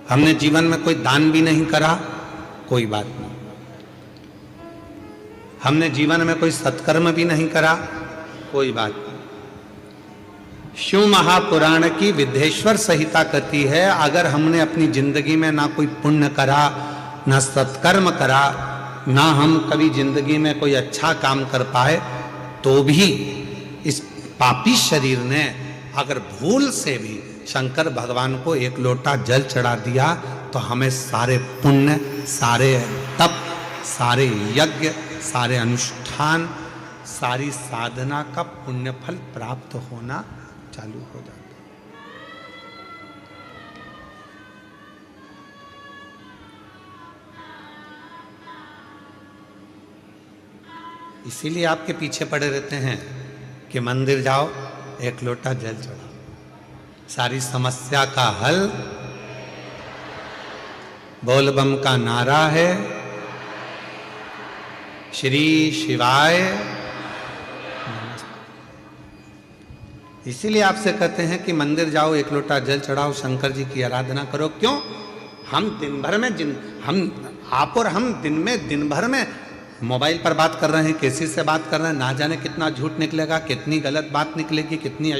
हमने जीवन में कोई दान भी नहीं करा, कोई बात नहीं। हमने जीवन में कोई सत्कर्म भी नहीं करा, कोई बात नहीं। शिव महापुराण की विद्धेश्वर संहिता कहती है, अगर हमने अपनी जिंदगी में ना कोई पुण्य करा, ना सत्कर्म करा, ना हम कभी जिंदगी में कोई अच्छा काम कर पाए, तो भी इस पापी शरीर ने अगर भूल से भी शंकर भगवान को एक लोटा जल चढ़ा दिया, तो हमें सारे पुण्य, सारे तप, सारे यज्ञ, सारे अनुष्ठान, सारी साधना का पुण्य फल प्राप्त होना चालू हो जाता है। इसीलिए आपके पीछे पड़े रहते हैं कि मंदिर जाओ, एक लोटा जल चढ़ाओ, सारी समस्या का हल बोल बम का नारा है, श्री शिवाय। इसीलिए आपसे कहते हैं कि मंदिर जाओ, एक लोटा जल चढ़ाओ, शंकर जी की आराधना करो। क्यों? हम दिन भर में आप और हम दिन भर में मोबाइल पर बात कर रहे हैं, किसी से बात कर रहे हैं, ना जाने कितना झूठ निकलेगा, कितनी गलत बात निकलेगी, कितनी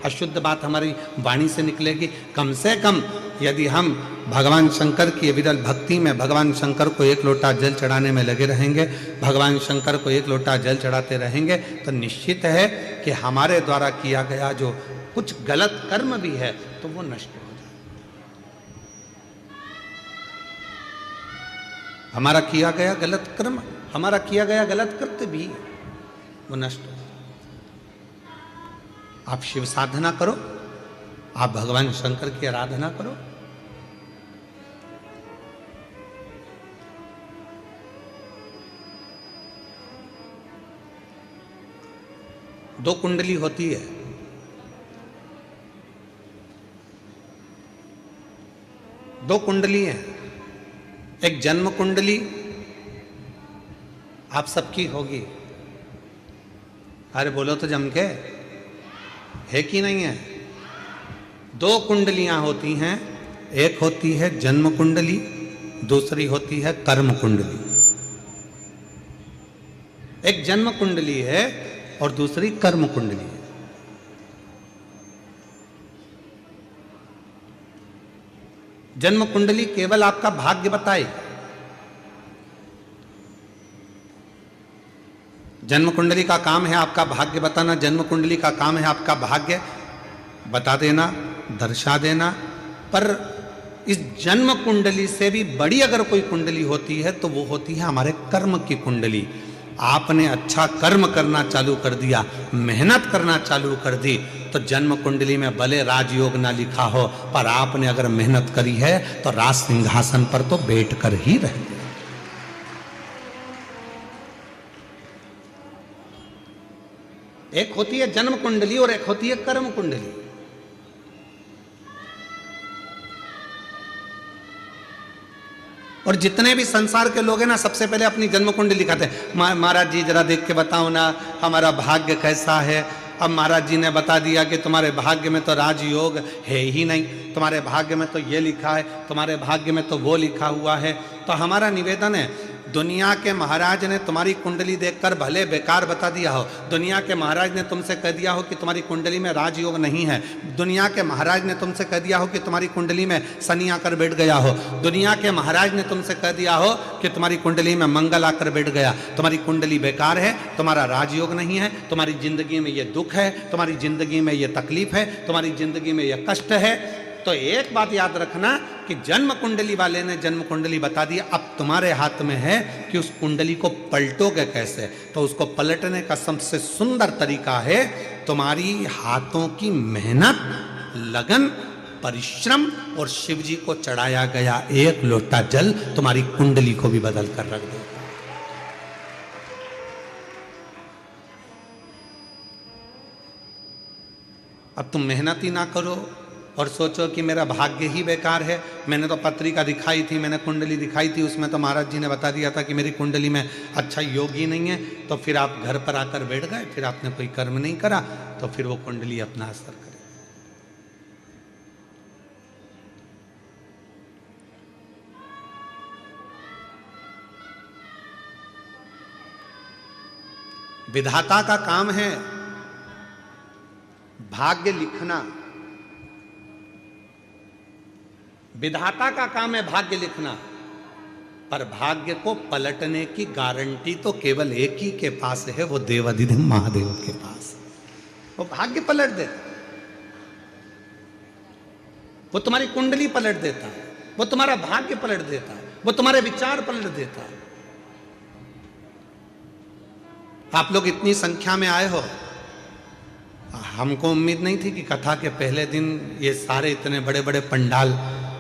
अशुद्ध बात हमारी वाणी से निकलेगी। कम से कम यदि हम भगवान शंकर की विरल भक्ति में भगवान शंकर को एक लोटा जल चढ़ाने में लगे रहेंगे, भगवान शंकर को एक लोटा जल चढ़ाते रहेंगे, तो निश्चित है कि हमारे द्वारा किया गया जो कुछ गलत कर्म भी है तो वो नष्ट हो जाए। हमारा किया गया गलत कर्म, हमारा किया गया गलत कृत्य भी वो नष्ट हो। आप शिव साधना करो, आप भगवान शंकर की आराधना करो। दो कुंडली होती है, दो कुंडली है। एक जन्म कुंडली आप सबकी होगी। अरे बोलो तो जम के, है कि नहीं है? दो कुंडलियां होती हैं, एक होती है जन्म कुंडली, दूसरी होती है कर्म कुंडली। एक जन्म कुंडली है और दूसरी कर्म कुंडली है। जन्म कुंडली केवल आपका भाग्य बताए। जन्म कुंडली का काम है आपका भाग्य बताना, जन्म कुंडली का काम है आपका भाग्य बता देना, दर्शा देना। पर इस जन्म कुंडली से भी बड़ी अगर कोई कुंडली होती है तो वो होती है हमारे कर्म की कुंडली। आपने अच्छा कर्म करना चालू कर दिया, मेहनत करना चालू कर दी, तो जन्म कुंडली में भले राजयोग ना लिखा हो, पर आपने अगर मेहनत करी है तो राज सिंहासन पर तो बैठ कर ही रह गए। एक होती है जन्म कुंडली और एक होती है कर्म कुंडली। और जितने भी संसार के लोग हैं ना, सबसे पहले अपनी जन्म कुंडली दिखाते हैं। महाराज जी जरा देख के बताओ ना हमारा भाग्य कैसा है। अब महाराज जी ने बता दिया कि तुम्हारे भाग्य में तो राजयोग है ही नहीं, तुम्हारे भाग्य में तो ये लिखा है, तुम्हारे भाग्य में तो वो लिखा हुआ है। तो हमारा निवेदन है, दुनिया के महाराज ने तुम्हारी कुंडली देखकर भले बेकार बता दिया हो, दुनिया के महाराज ने तुमसे कह दिया हो कि तुम्हारी कुंडली में राजयोग नहीं है, दुनिया के महाराज ने तुमसे कह दिया हो कि तुम्हारी कुंडली में शनि आकर बैठ गया हो, दुनिया के महाराज ने तुमसे कह दिया हो कि तुम्हारी कुंडली में मंगल आकर बैठ गया, तुम्हारी कुंडली बेकार है, तुम्हारा राजयोग नहीं है, तुम्हारी जिंदगी में ये दुख है, तुम्हारी जिंदगी में ये तकलीफ है, तुम्हारी जिंदगी में ये कष्ट है। तो एक बात याद रखना कि जन्म कुंडली वाले ने जन्म कुंडली बता दी, अब तुम्हारे हाथ में है कि उस कुंडली को पलटोगे कैसे। तो उसको पलटने का सबसे सुंदर तरीका है तुम्हारी हाथों की मेहनत, लगन, परिश्रम और शिव जी को चढ़ाया गया एक लोटा जल तुम्हारी कुंडली को भी बदल कर रख देगा। अब तुम मेहनत ही ना करो और सोचो कि मेरा भाग्य ही बेकार है। मैंने तो पत्रिका दिखाई थी, मैंने कुंडली दिखाई थी, उसमें तो महाराज जी ने बता दिया था कि मेरी कुंडली में अच्छा योग ही नहीं है। तो फिर आप घर पर आकर बैठ गए, फिर आपने कोई कर्म नहीं करा, तो फिर वो कुंडली अपना असर करे। विधाता का काम है भाग्य लिखना, विधाता का काम है भाग्य लिखना, पर भाग्य को पलटने की गारंटी तो केवल एक ही के पास है, वो देवाधिदेव महादेव के पास। वो भाग्य पलट देता, वो तुम्हारी कुंडली पलट देता है, वो तुम्हारा भाग्य पलट देता है, वो तुम्हारे विचार पलट देता है। आप लोग इतनी संख्या में आए हो, हमको उम्मीद नहीं थी कि कथा के पहले दिन ये सारे इतने बड़े बड़े पंडाल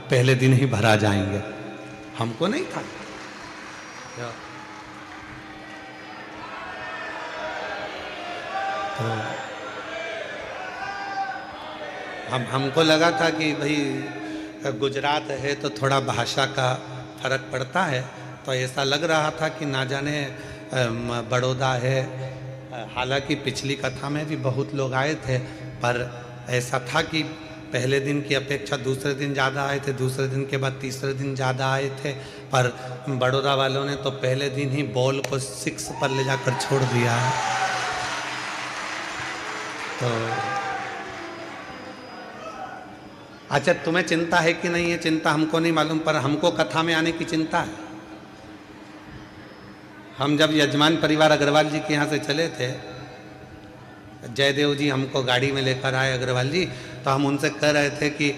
पहले दिन ही भरा जाएंगे, हमको नहीं था। तो हमको लगा था कि भाई गुजरात है तो थोड़ा भाषा का फर्क पड़ता है, तो ऐसा लग रहा था कि ना जाने बड़ौदा है। हालांकि पिछली कथा में भी बहुत लोग आए थे, पर ऐसा था कि पहले दिन की अपेक्षा दूसरे दिन ज़्यादा आए थे, दूसरे दिन के बाद तीसरे दिन ज़्यादा आए थे। पर बड़ौदा वालों ने तो पहले दिन ही बॉल को 6 पर ले जाकर छोड़ दिया है। तो अच्छा, तुम्हें चिंता है कि नहीं है? चिंता हमको नहीं मालूम, पर हमको कथा में आने की चिंता है। हम जब यजमान परिवार अग्रवाल जी के यहाँ से चले थे, जयदेव जी हमको गाड़ी में लेकर आए अग्रवाल जी, तो हम उनसे कह रहे थे कि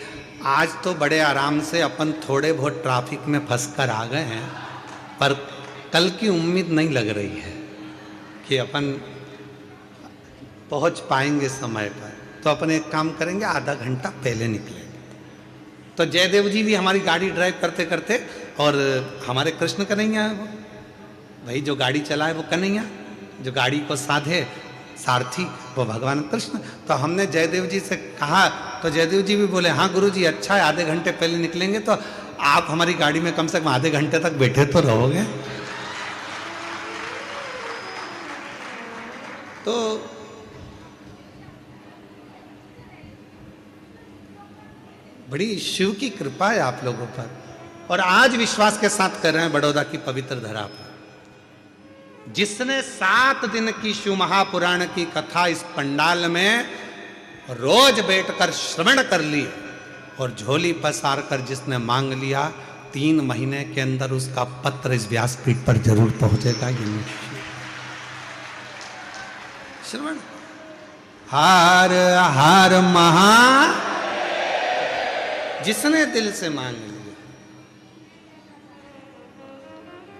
आज तो बड़े आराम से अपन थोड़े बहुत ट्रैफिक में फंस कर आ गए हैं, पर कल की उम्मीद नहीं लग रही है कि अपन पहुंच पाएंगे समय पर। तो अपन एक काम करेंगे, आधा घंटा पहले निकलेंगे। तो जयदेव जी भी हमारी गाड़ी ड्राइव करते करते, और हमारे कृष्ण कन्हैया है वो भाई, जो गाड़ी चलाए वो कन्हैया, जो गाड़ी को साधे सारथी वो भगवान कृष्ण। तो हमने जयदेव जी से कहा, तो जयदेव जी भी बोले हाँ गुरु जी अच्छा है, आधे घंटे पहले निकलेंगे तो आप हमारी गाड़ी में कम से कम आधे घंटे तक बैठे तो रहोगे। तो बड़ी शिव की कृपा है आप लोगों पर, और आज विश्वास के साथ कर रहे हैं बड़ौदा की पवित्र धरा पर। जिसने 7 दिन की शिव महापुराण की कथा इस पंडाल में रोज बैठकर श्रवण कर ली और झोली पसार कर जिसने मांग लिया, 3 महीने के अंदर उसका पत्र इस व्यासपीठ पर जरूर पहुंचेगा। ये श्रवण हार हार महा, जिसने दिल से मांग लिया,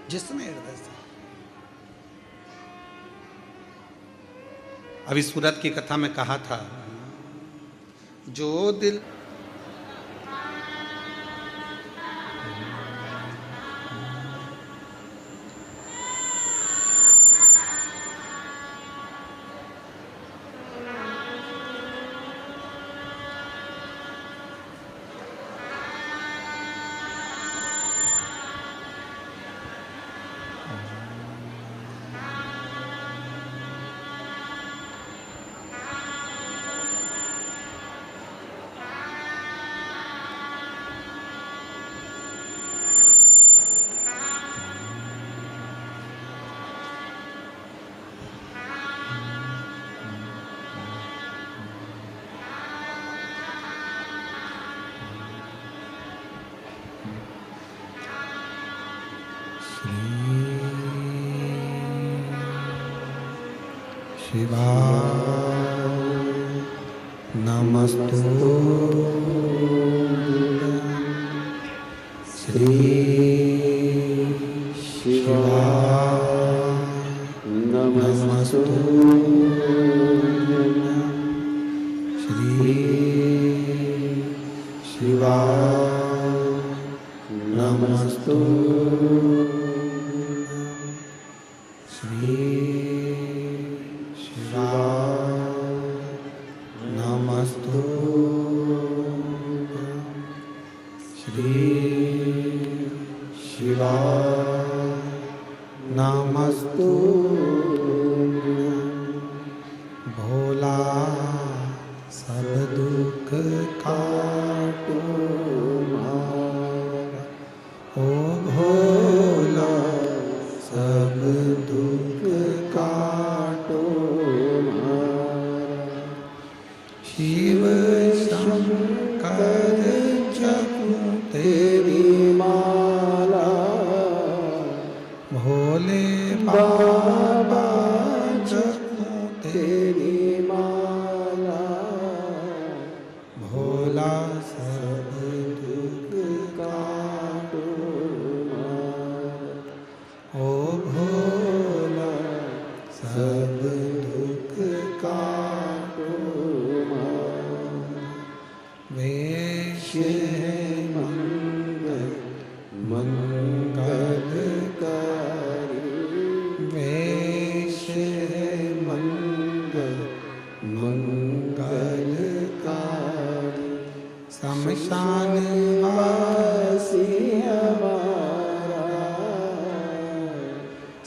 जिसने हृदय से। अभी सूरत की कथा में कहा था, जो दिल शिवा नमस्तु श्री शिवा नमस्तु श्री शिवा नमस्तु श्री भोला सब दुख काटो ओ भोला सब दुख काटो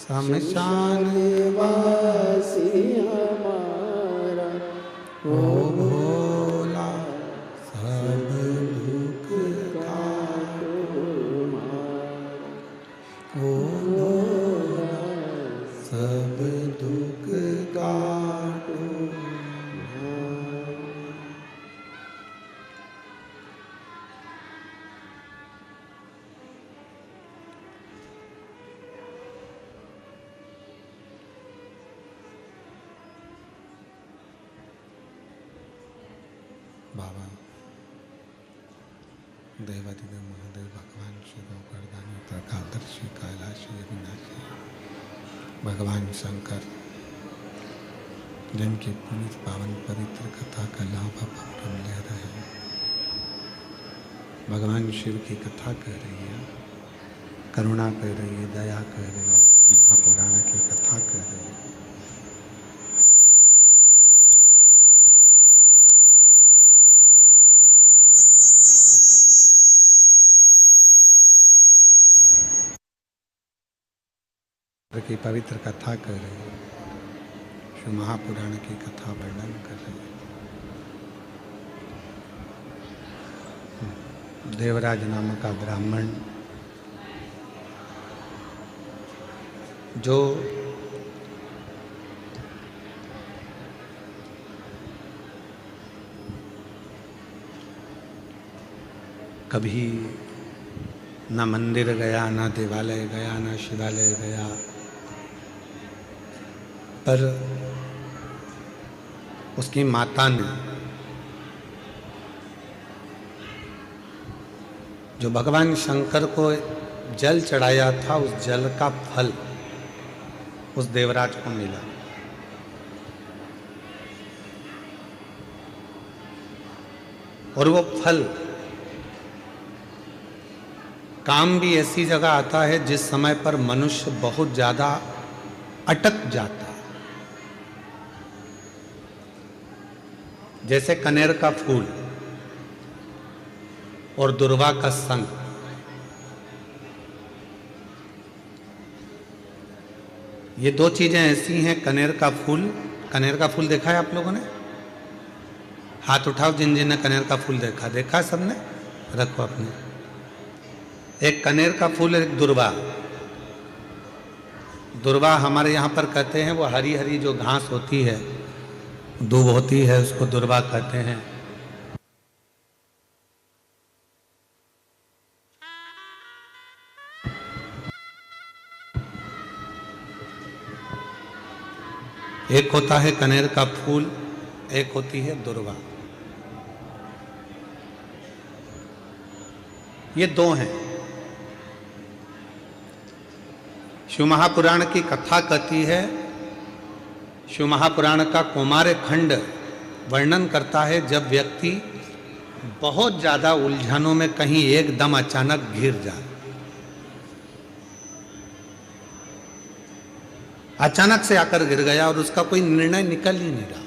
शमशान वासी हमारा ओ भोला सब दुख ओ भोला सब दुख काटो। बाबा देवादिदेव महादेव भगवान शिव गर्दानी प्रकादर्शी कैलाशी अविनाशी भगवान शंकर जिनकी पुनीत पावन पवित्र कथा का लाभ हम ले रहे हैं, भगवान शिव की कथा कह रही है, करुणा कह रही है, दया कह रही है, महापुराण की कथा कह रही है। की पवित्र कथा कर रही है, शिव महापुराण की कथा वर्णन कर रही है। देवराज नामक का ब्राह्मण जो कभी न मंदिर गया, न देवालय गया, न शिवालय गया, पर उसकी माता ने जो भगवान शंकर को जल चढ़ाया था, उस जल का फल उस देवराज को मिला। और वो फल काम भी ऐसी जगह आता है जिस समय पर मनुष्य बहुत ज्यादा अटक जाता है, जैसे कनेर का फूल और दुर्वा का संग। ये दो चीजें ऐसी हैं। कनेर का फूल देखा है आप लोगों ने? हाथ उठाओ जिन जिन ने कनेर का फूल देखा। देखा सबने? रखो अपने। एक कनेर का फूल, एक दुर्वा। दुर्वा हमारे यहाँ पर कहते हैं, वो हरी हरी जो घास होती है, दूब होती है, उसको दुर्वा कहते हैं। एक होता है कनेर का फूल, एक होती है दुर्वा। ये दो हैं। शिव महापुराण की कथा कहती है, शिव महापुराण का कौमार खंड वर्णन करता है जब व्यक्ति बहुत ज्यादा उलझनों में कहीं एकदम अचानक घिर जाए, अचानक से आकर गिर गया और उसका कोई निर्णय निकल ही नहीं रहा।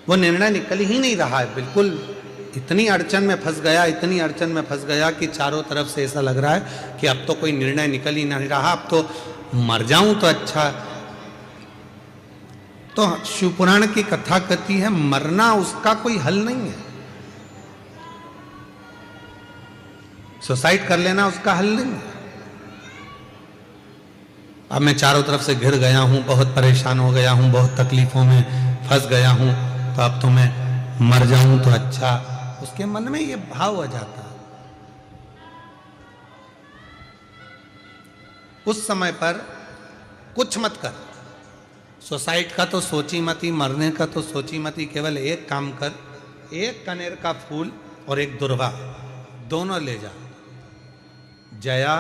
वो निर्णय निकल ही नहीं रहा है, बिल्कुल इतनी अड़चन में फंस गया, इतनी अड़चन में फंस गया कि चारों तरफ से ऐसा लग रहा है कि अब तो कोई निर्णय निकल ही नहीं रहा, अब तो मर जाऊं तो अच्छा। तो शिवपुराण की कथा कहती है मरना उसका कोई हल नहीं है, सुसाइड कर लेना उसका हल नहीं है। अब मैं चारों तरफ से घिर गया हूं, बहुत परेशान हो गया हूं, बहुत तकलीफों में फंस गया हूं, तो अब तो मैं मर जाऊं तो अच्छा। उसके मन में ये भाव आ जाता है। उस समय पर कुछ मत कर, सुसाइड का तो सोची मती, मरने का तो सोची मती, केवल एक काम कर, एक कनेर का फूल और एक दुर्वा दोनों ले जा। जया,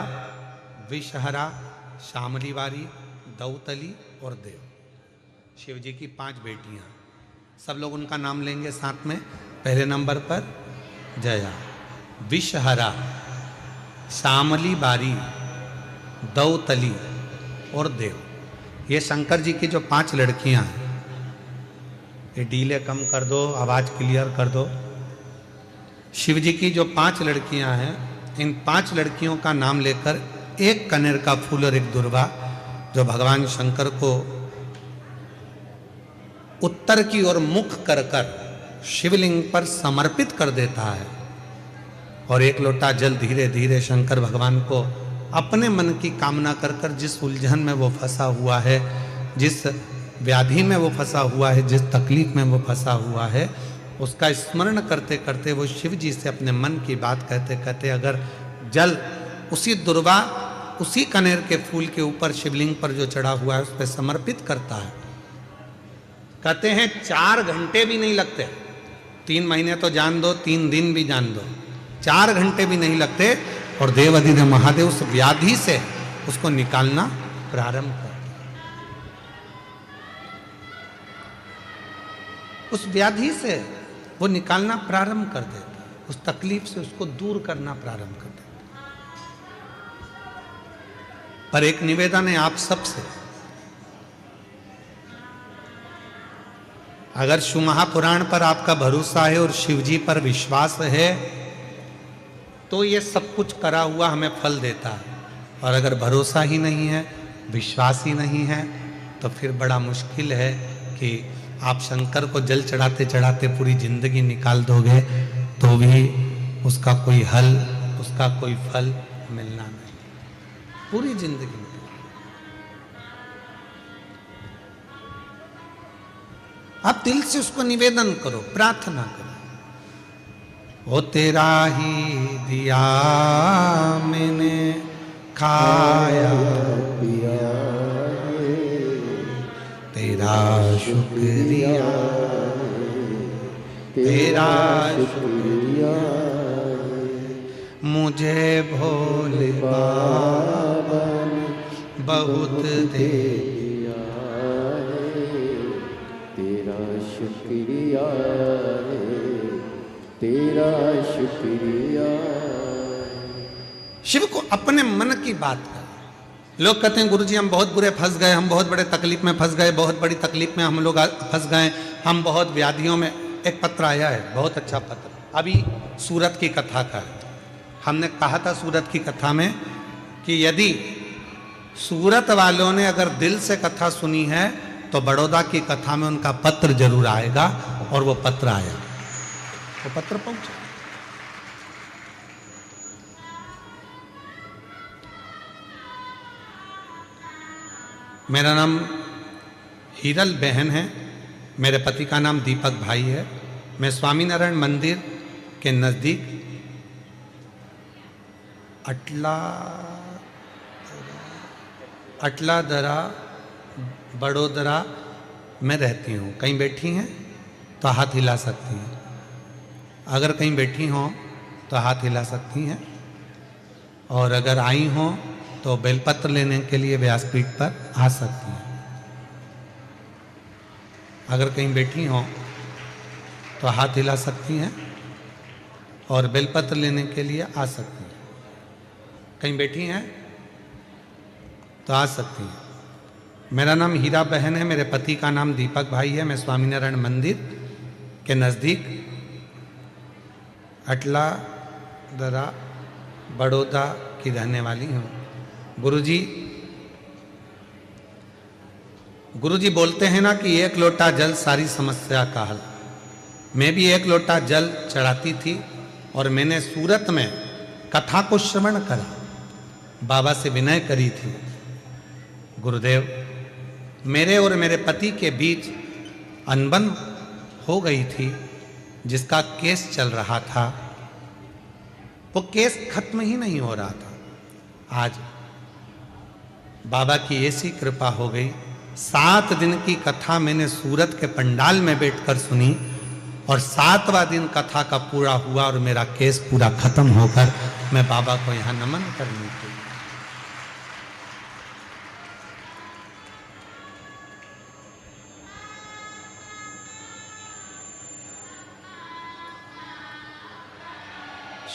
विषहरा, शामलीवारी, दौतली और देव, शिव जी की 5 बेटियां। सब लोग उनका नाम लेंगे साथ में। पहले नंबर पर जया, विषहरा, शामलीवारी, दौतली और देव। ये शंकर जी की जो 5 लड़कियां हैं, ये डीले कम कर दो, आवाज क्लियर कर दो। शिव जी की जो 5 लड़कियां हैं इन 5 लड़कियों का नाम लेकर एक कनेर का फूल और एक दुर्वा जो भगवान शंकर को उत्तर की ओर मुख कर कर शिवलिंग पर समर्पित कर देता है और एक लोटा जल धीरे धीरे शंकर भगवान को अपने मन की कामना कर कर जिस उलझन में वो फंसा हुआ है, जिस व्याधि में वो फंसा हुआ है, जिस तकलीफ में वो फंसा हुआ है, उसका स्मरण करते करते वो शिव जी से अपने मन की बात कहते कहते अगर जल उसी दुर्वा उसी कनेर के फूल के ऊपर शिवलिंग पर जो चढ़ा हुआ है उस पर समर्पित करता है, कहते हैं 4 घंटे भी नहीं लगते। 3 महीने तो जान दो, 3 दिन भी जान दो, 4 घंटे भी नहीं लगते और देवाधिदेव महादेव उस व्याधि से उसको निकालना प्रारंभ कर, उस व्याधि से वो निकालना प्रारंभ कर देता, उस तकलीफ से उसको दूर करना प्रारंभ कर देता। पर एक निवेदन है आप सबसे, अगर शिव महापुराण पर आपका भरोसा है और शिव जी पर विश्वास है तो ये सब कुछ करा हुआ हमें फल देता है, और अगर भरोसा ही नहीं है, विश्वास ही नहीं है, तो फिर बड़ा मुश्किल है कि आप शंकर को जल चढ़ाते चढ़ाते पूरी जिंदगी निकाल दोगे तो भी उसका कोई हल, उसका कोई फल मिलना नहीं, पूरी जिंदगी में। आप दिल से उसको निवेदन करो, प्रार्थना करो, वो तेरा ही दिया मैंने खाया पिया, तेरा शुक्रिया, तेरा शुक्रिया, मुझे भोले बाबा ने बहुत दे दिया, तेरा शुक्रिया, तेरा शुक्रिया। शिव को अपने मन की बात कर। लोग कहते हैं गुरुजी हम बहुत बुरे फंस गए, हम बहुत बड़े तकलीफ में फंस गए, बहुत बड़ी तकलीफ में हम लोग फंस गए, हम बहुत व्याधियों में। एक पत्र आया है, बहुत अच्छा पत्र, अभी सूरत की कथा का है। हमने कहा था सूरत की कथा में कि यदि सूरत वालों ने अगर दिल से कथा सुनी है तो बड़ौदा की कथा में उनका पत्र जरूर आएगा, और वो पत्र आया, वो पत्र पहुंचा। मेरा नाम हीरल बहन है, मेरे पति का नाम दीपक भाई है। मैं स्वामीनारायण मंदिर के नज़दीक अटलादरा बड़ोदरा में रहती हूँ। कहीं बैठी हैं तो हाथ हिला सकती हैं, अगर कहीं बैठी हों तो हाथ हिला सकती हैं, और अगर आई हों तो बेलपत्र लेने के लिए व्यासपीठ पर आ सकती हैं। अगर कहीं बैठी हों तो हाथ हिला सकती हैं और बेलपत्र लेने के लिए आ सकती हैं। कहीं बैठी हैं तो आ सकती हैं। मेरा नाम हीरा बहन है, मेरे पति का नाम दीपक भाई है। मैं स्वामीनारायण मंदिर के नज़दीक अटलादरा बड़ौदा की रहने वाली हूँ। गुरुजी बोलते हैं ना कि 1 लोटा जल सारी समस्या का हल। मैं भी 1 लोटा जल चढ़ाती थी और मैंने सूरत में कथा को श्रवण करा, बाबा से विनय करी थी, गुरुदेव मेरे और मेरे पति के बीच अनबन हो गई थी, जिसका केस चल रहा था, वो केस खत्म ही नहीं हो रहा था। आज बाबा की ऐसी कृपा हो गई, 7 दिन की कथा मैंने सूरत के पंडाल में बैठकर सुनी और 7वां दिन कथा का पूरा हुआ और मेरा केस पूरा खत्म होकर मैं बाबा को यहाँ नमन करने के लिए।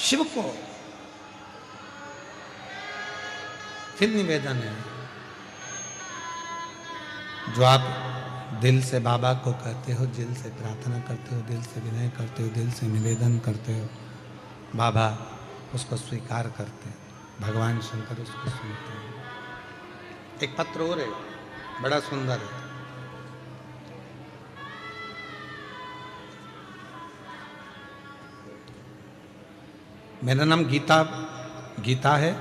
शिव को फिर निवेदन है, जो आप दिल से बाबा को कहते हो, दिल से प्रार्थना करते हो, दिल से विनय करते हो, दिल से निवेदन करते हो, बाबा उसको स्वीकार करते हैं, भगवान शंकर उसको सुनते हैं। एक पत्र और है, बड़ा सुंदर है। मेरा नाम गीता है।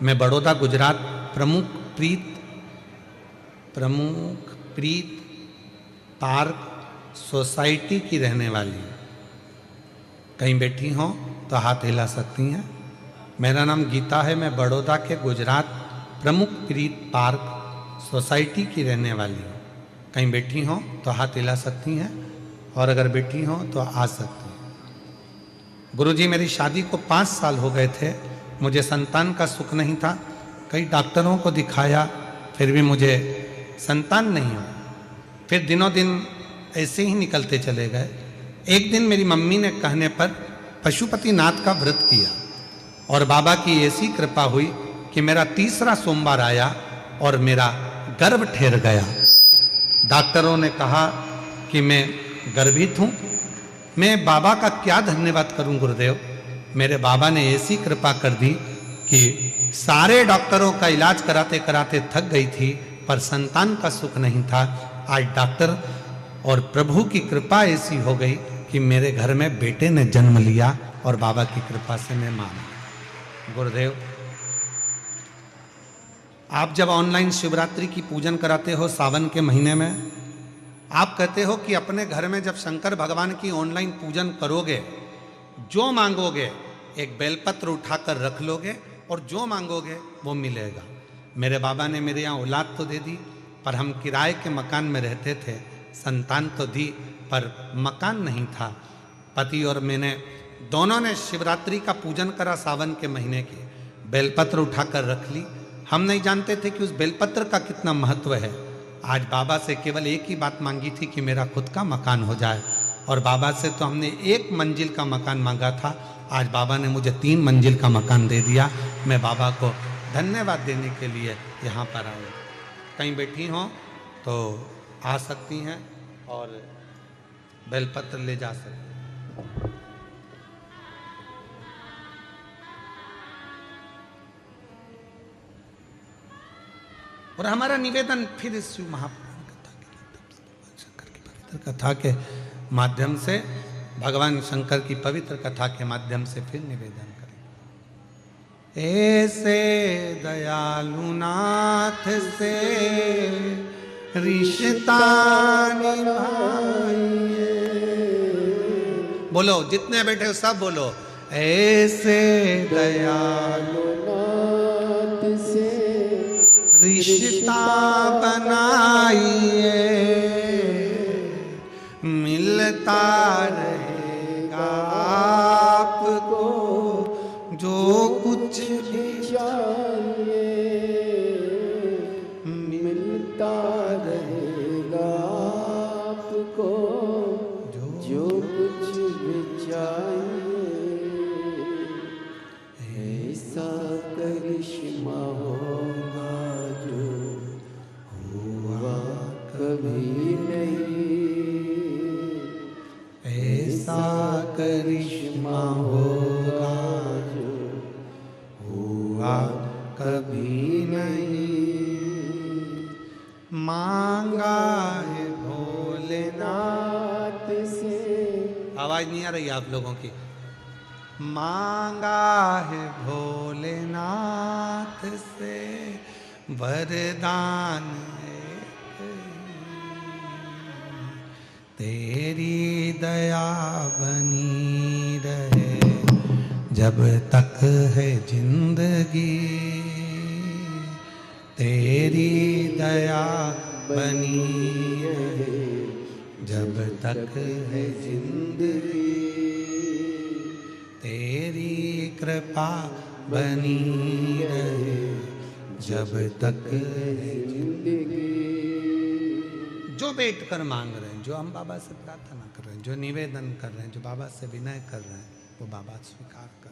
मैं बड़ौदा गुजरात प्रमुख प्रीत पार्क सोसाइटी की रहने वाली हूँ। कहीं बैठी हों तो हाथ हिला सकती हैं। मेरा नाम गीता है। मैं बड़ौदा के गुजरात प्रमुख प्रीत पार्क सोसाइटी की रहने वाली हूँ। कहीं बैठी हों तो हाथ हिला सकती हैं, और अगर बैठी हों तो आ सकती हैं। गुरुजी, मेरी शादी को 5 साल हो गए थे। मुझे संतान का सुख नहीं था। कई डॉक्टरों को दिखाया, फिर भी मुझे संतान नहीं हुआ। फिर दिनों दिन ऐसे ही निकलते चले गए। एक दिन मेरी मम्मी ने कहने पर पशुपतिनाथ का व्रत किया, और बाबा की ऐसी कृपा हुई कि मेरा 3रा सोमवार आया और मेरा गर्भ ठहर गया। डॉक्टरों ने कहा कि मैं गर्भित हूँ। मैं बाबा का क्या धन्यवाद करूं गुरुदेव। मेरे बाबा ने ऐसी कृपा कर दी कि सारे डॉक्टरों का इलाज कराते कराते थक गई थी, पर संतान का सुख नहीं था। आज डॉक्टर और प्रभु की कृपा ऐसी हो गई कि मेरे घर में बेटे ने जन्म लिया, और बाबा की कृपा से मैं मान गया। गुरुदेव, आप जब ऑनलाइन शिवरात्रि की पूजन कराते हो सावन के महीने में, आप कहते हो कि अपने घर में जब शंकर भगवान की ऑनलाइन पूजन करोगे, जो मांगोगे एक बेलपत्र उठाकर रख लोगे, और जो मांगोगे वो मिलेगा। मेरे बाबा ने मेरे यहाँ औलाद तो दे दी, पर हम किराए के मकान में रहते थे। संतान तो दी, पर मकान नहीं था। पति और मैंने दोनों ने शिवरात्रि का पूजन करा सावन के महीने की। बेलपत्र उठाकर रख ली। हम नहीं जानते थे कि उस बेलपत्र का कितना महत्व है। आज बाबा से केवल एक ही बात मांगी थी कि मेरा खुद का मकान हो जाए, और बाबा से तो हमने 1 मंजिल का मकान मांगा था। आज बाबा ने मुझे 3 मंजिल का मकान दे दिया। मैं बाबा को धन्यवाद देने के लिए यहाँ पर आया। कहीं बैठी हों तो आ सकती हैं और बेलपत्र ले जा सकती हैं। और हमारा निवेदन फिर इस शिव महापुराण कथा के माध्यम से, भगवान शंकर की पवित्र कथा के माध्यम से फिर निवेदन करें। ऐसे दयालु नाथ से रिश्ता निभाइए। बोलो, जितने बैठे हो सब बोलो, ऐसे दयालु नाथ से रिश्ता बनाइए, मिलता रहेगा आपको जो कुछ भी चाहिए, मिलता रहेगा आपको जो कुछ भी चाहिए। ऐसा करिश्मा होगा जो हुआ कभी नहीं, ऐसा करिश्मा होगा जो हुआ कभी नहीं। मांगा है भोलेनाथ से, आवाज नहीं आ रही आप लोगों की। मांगा है भोलेनाथ से वरदान एक, तेरी दया बनी रहे जब तक है जिंदगी, तेरी दया बनी रहे जब तक है जिंदगी, तेरी कृपा बनी रहे जब तक है जिंदगी। जो बैठ कर मांग रहे हैं, जो हम बाबा से प्रार्थना कर रहे हैं, जो निवेदन कर रहे हैं, जो बाबा से विनय कर रहे हैं, वो बाबा स्वीकार कर,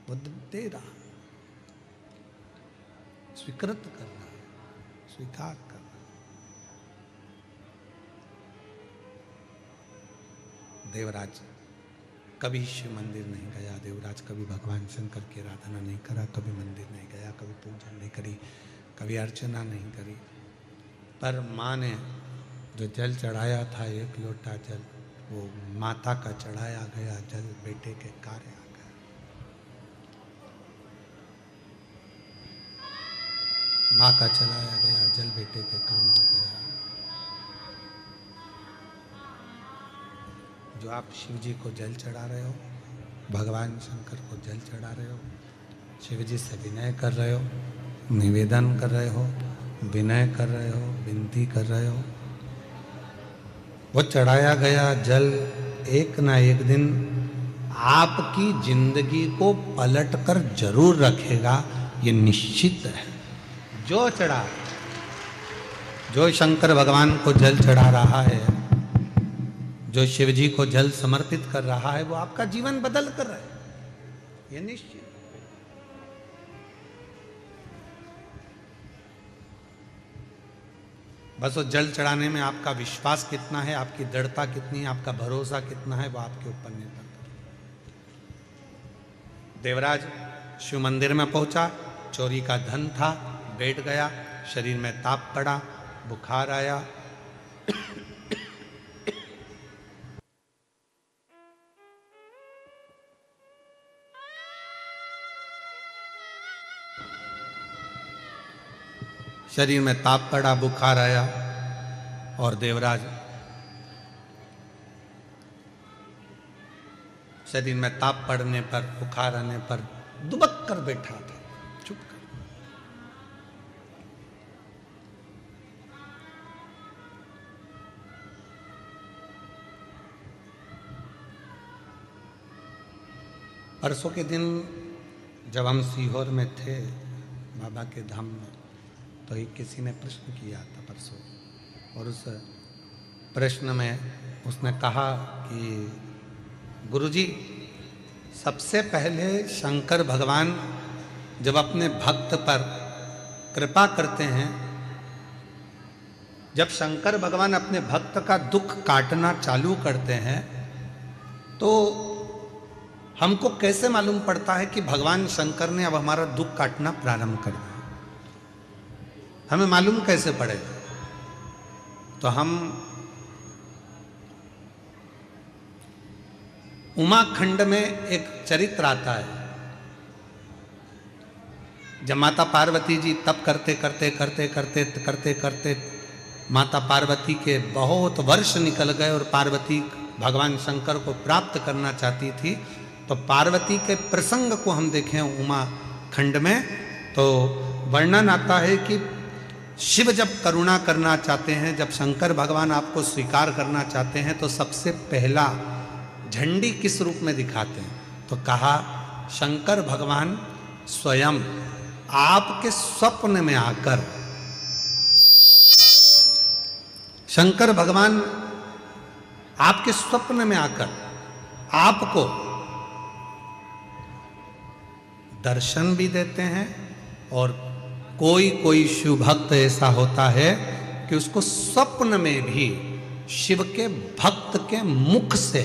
वो दे रहा, स्वीकृत कर रहा है, स्वीकार कर रहा है। देवराज कभी शिव मंदिर नहीं गया देवराज, कभी भगवान शंकर की आराधना नहीं करा, कभी मंदिर नहीं गया, कभी पूजन नहीं करी, कभी अर्चना नहीं करी। पर माँ ने जो जल चढ़ाया था, 1 लोटा जल, वो माता का चढ़ाया गया जल बेटे के कार्य आ गया। माँ का चढ़ाया गया जल बेटे के काम आ गया। जो आप शिव जी को जल चढ़ा रहे हो, भगवान शंकर को जल चढ़ा रहे हो, शिव जी से विनय कर रहे हो, निवेदन कर रहे हो, विनय कर रहे हो, विनती कर रहे हो, वो चढ़ाया गया जल एक ना एक दिन आपकी जिंदगी को पलट कर जरूर रखेगा, ये निश्चित है। जो चढ़ा, जो शंकर भगवान को जल चढ़ा रहा है, जो शिव जी को जल समर्पित कर रहा है, वो आपका जीवन बदल कर रहा है, ये निश्चित। बस वो जल चढ़ाने में आपका विश्वास कितना है, आपकी दृढ़ता कितनी है, आपका भरोसा कितना है, वो आपके ऊपर निर्भर करता है। देवराज शिव मंदिर में पहुंचा, चोरी का धन था, बैठ गया, शरीर में ताप पड़ा, बुखार आया। शरीर में ताप पड़ा, बुखार आया और देवराज शरीर में ताप पड़ने पर, बुखार आने पर दुबक कर बैठा था, चुप कर। परसों के दिन जब हम सीहोर में थे बाबा के धाम में, तो एक किसी ने प्रश्न किया था परसों, और उस प्रश्न में उसने कहा कि गुरुजी, सबसे पहले शंकर भगवान जब अपने भक्त पर कृपा करते हैं, जब शंकर भगवान अपने भक्त का दुख काटना चालू करते हैं, तो हमको कैसे मालूम पड़ता है कि भगवान शंकर ने अब हमारा दुख काटना प्रारंभ कर दिया? हमें मालूम कैसे पड़ेगा? तो हम उमाखंड में एक चरित्र आता है, जब माता पार्वती जी तप करते करते करते करते करते करते माता पार्वती के बहुत वर्ष निकल गए और पार्वती भगवान शंकर को प्राप्त करना चाहती थी, तो पार्वती के प्रसंग को हम देखें उमाखंड में, तो वर्णन आता है कि शिव जब करुणा करना चाहते हैं, जब शंकर भगवान आपको स्वीकार करना चाहते हैं, तो सबसे पहला झंडी किस रूप में दिखाते हैं? तो कहा शंकर भगवान स्वयं आपके स्वप्न में आकर, शंकर भगवान आपके स्वप्न में आकर आपको दर्शन भी देते हैं, और कोई कोई शिव भक्त ऐसा होता है कि उसको स्वप्न में भी शिव के भक्त के मुख से,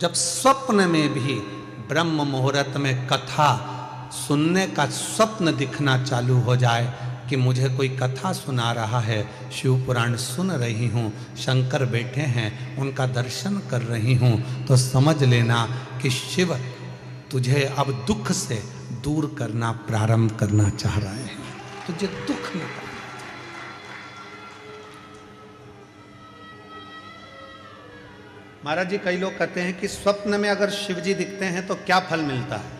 जब स्वप्न में भी ब्रह्म मुहूर्त में कथा सुनने का स्वप्न दिखना चालू हो जाए कि मुझे कोई कथा सुना रहा है, शिव पुराण सुन रही हूँ, शंकर बैठे हैं, उनका दर्शन कर रही हूँ, तो समझ लेना कि शिव तुझे अब दुख से दूर करना प्रारंभ करना चाह रहे हैं, तुझे दुख में करना। महाराज जी, कई लोग कहते हैं कि स्वप्न में अगर शिव जी दिखते हैं तो क्या फल मिलता है?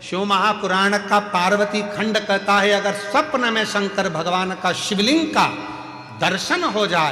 शिव महापुराण का पार्वती खंड कहता है, अगर स्वप्न में शंकर भगवान का शिवलिंग का दर्शन हो जाए